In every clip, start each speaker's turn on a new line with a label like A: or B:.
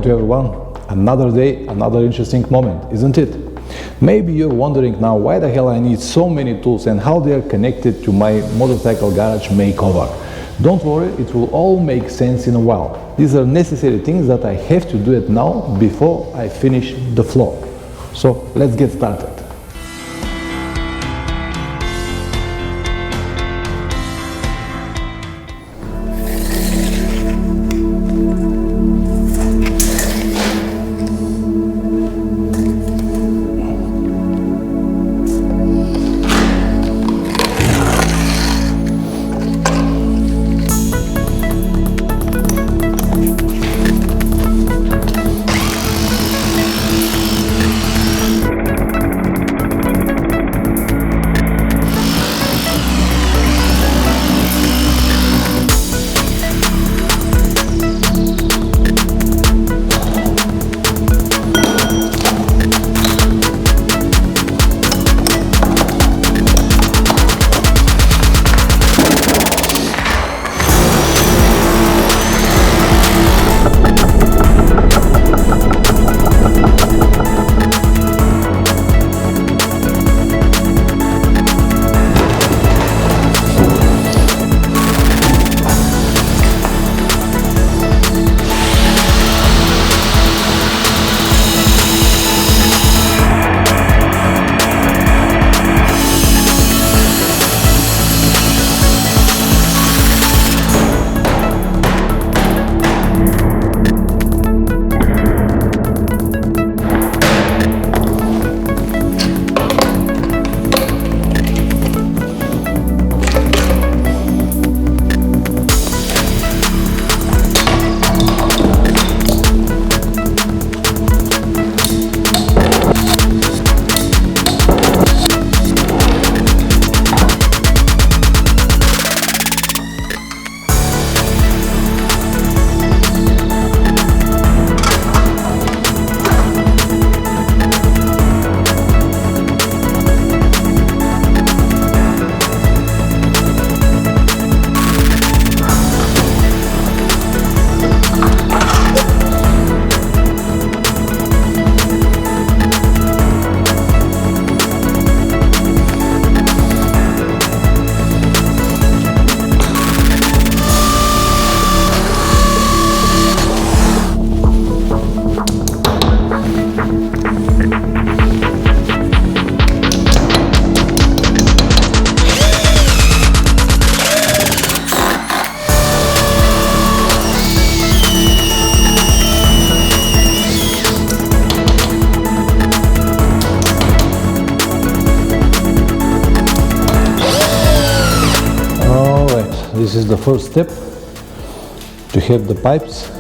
A: to everyone. Another day, another interesting moment, isn't it? Maybe you're wondering now why the hell I need so many tools and how they are connected to my motorcycle garage makeover. Don't worry, it will all make sense in a while. These are necessary things that I have to do it now before I finish the floor. So let's get started. This is the first step, to have the pipes.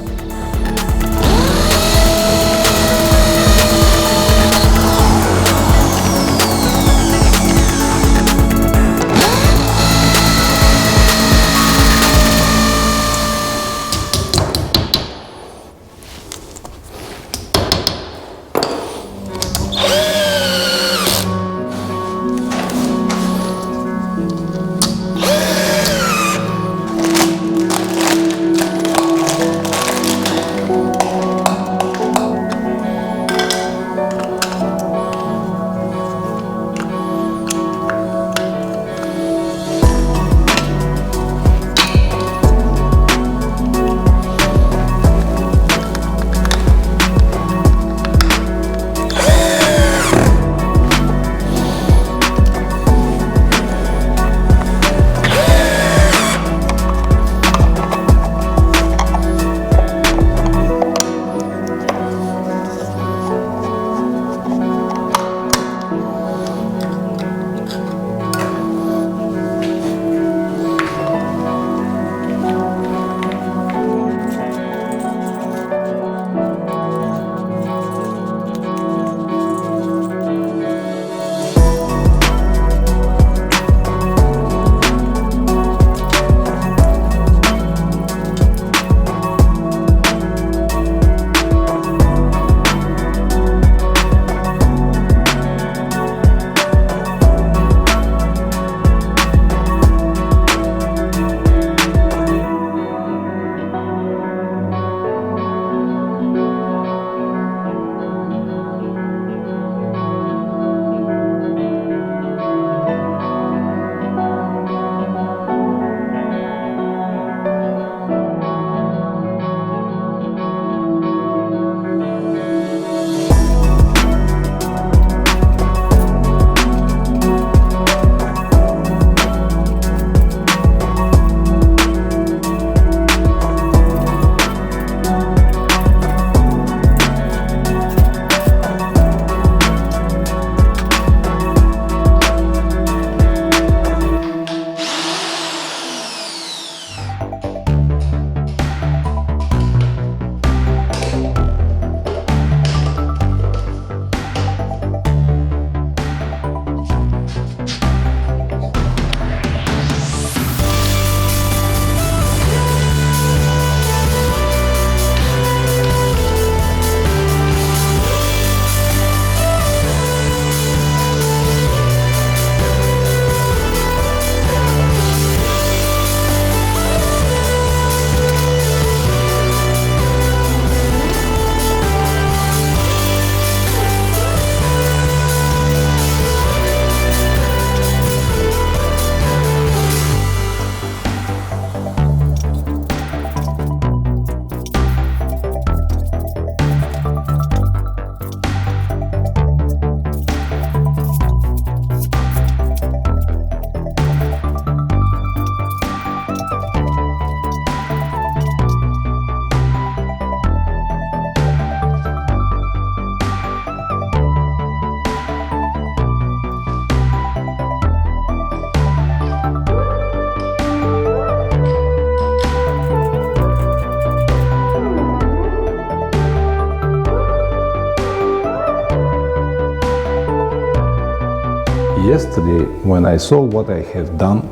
A: yesterday, when I saw what I have done,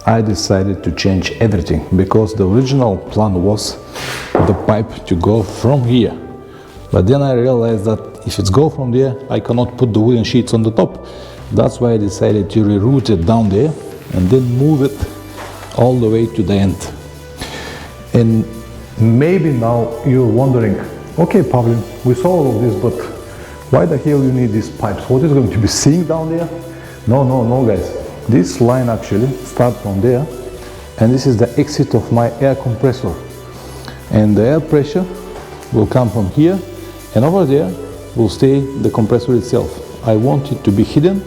A: I decided to change everything, because the original plan was the pipe to go from here. But then I realized that if it's go from there, I cannot put the wooden sheets on the top. That's why I decided to reroute it down there and then move it all the way to the end. And maybe now you're wondering, okay, Pavlin, we saw all of this, but why the hell you need these pipes? What is going to be seen down there? No, guys. This line actually starts from there, and this is the exit of my air compressor. And the air pressure will come from here, and over there will stay the compressor itself. I want it to be hidden,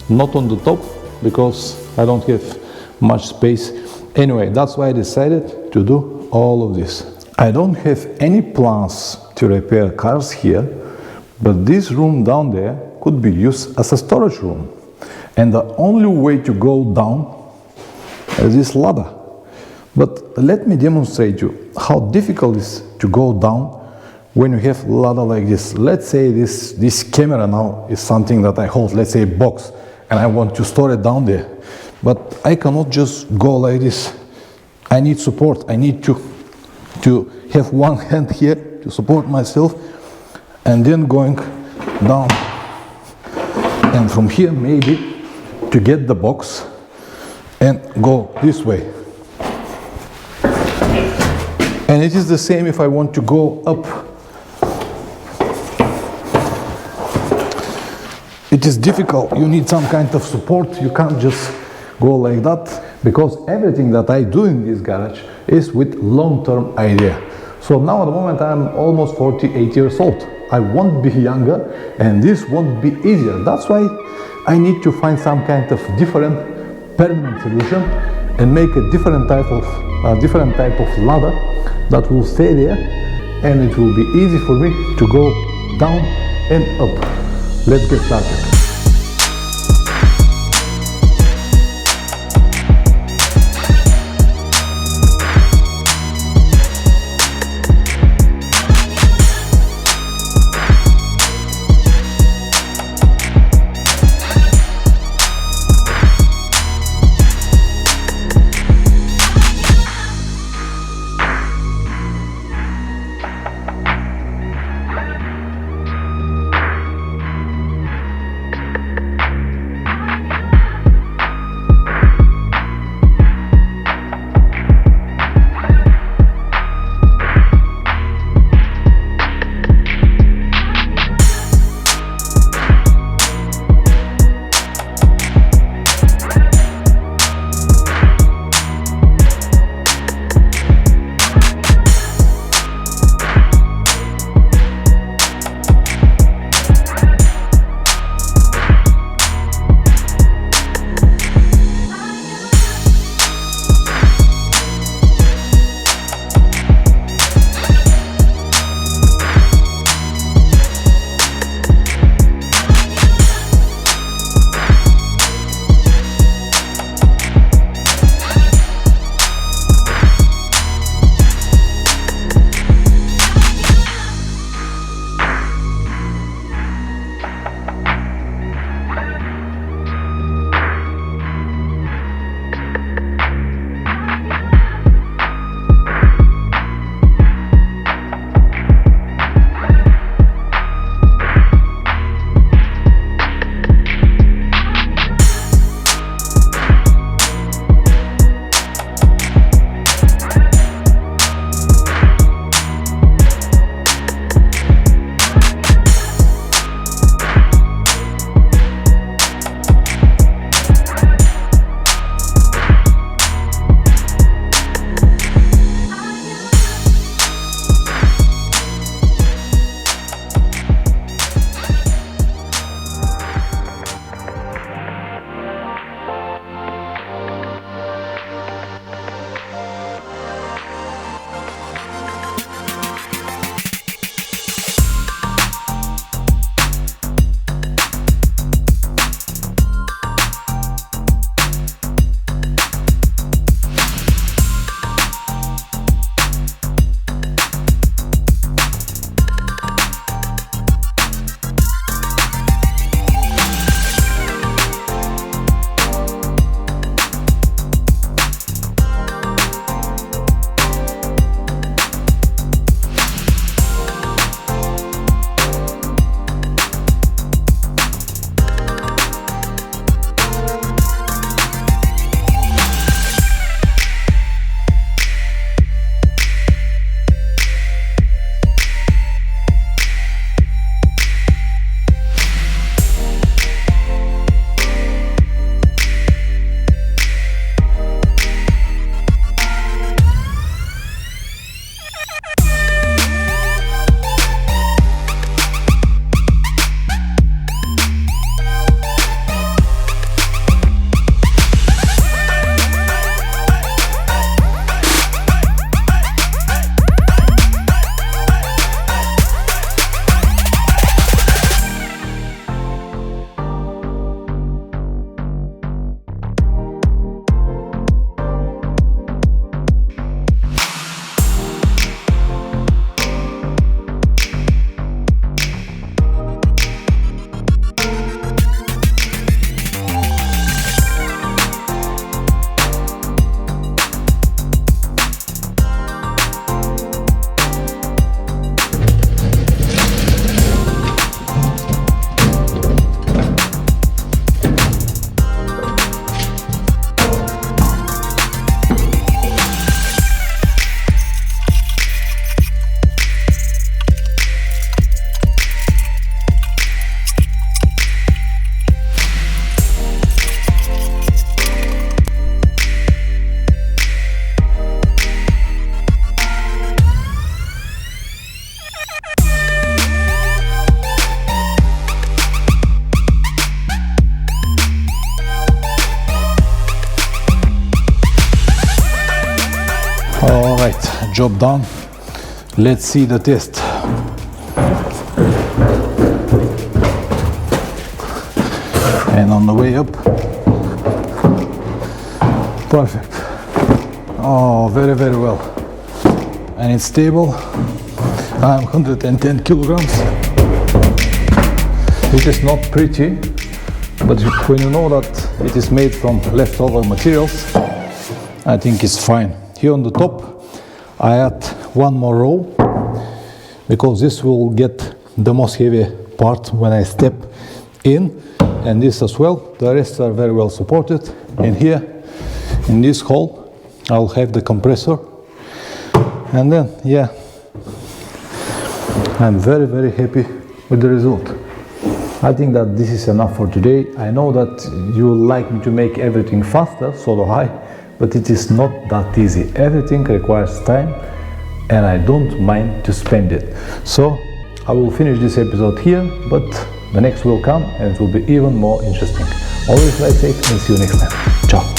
A: not on the top, because I don't have much space. Anyway, that's why I decided to do all of this. I don't have any plans to repair cars here, but this room down there could be used as a storage room. And the only way to go down is this ladder. But let me demonstrate you how difficult it is to go down when you have ladder like this. Let's say this camera now is something that I hold, let's say a box, and I want to store it down there. But I cannot just go like this. I need support. I need to have one hand here to support myself, and then going down. And from here maybe to get the box and go this way. And it is the same if I want to go up. It is difficult. You need some kind of support. You can't just go like that, because everything that I do in this garage is with long-term idea. So now at the moment I'm almost 48 years old. I won't be younger, and this won't be easier. That's why I need to find some kind of different permanent solution and make a different type of ladder that will stay there, and it will be easy for me to go down and up. Let's get started. Right, job done. Let's see the test. And on the way up, perfect. Oh, very, very well. And it's stable. I'm 110 kilograms. It is not pretty, but when you know that it is made from leftover materials, I think it's fine. Here on the top, I add one more row, because this will get the most heavy part when I step in, and this as well. The rest are very well supported. And here, in this hole, I'll have the compressor. And then, yeah, I'm very, very happy with the result. I think that this is enough for today. I know that you would like me to make everything faster, so do I, but it is not that easy. Everything requires time, and I don't mind to spend it. So I will finish this episode here, but the next will come and it will be even more interesting. Always stay safe and see you next time. Ciao.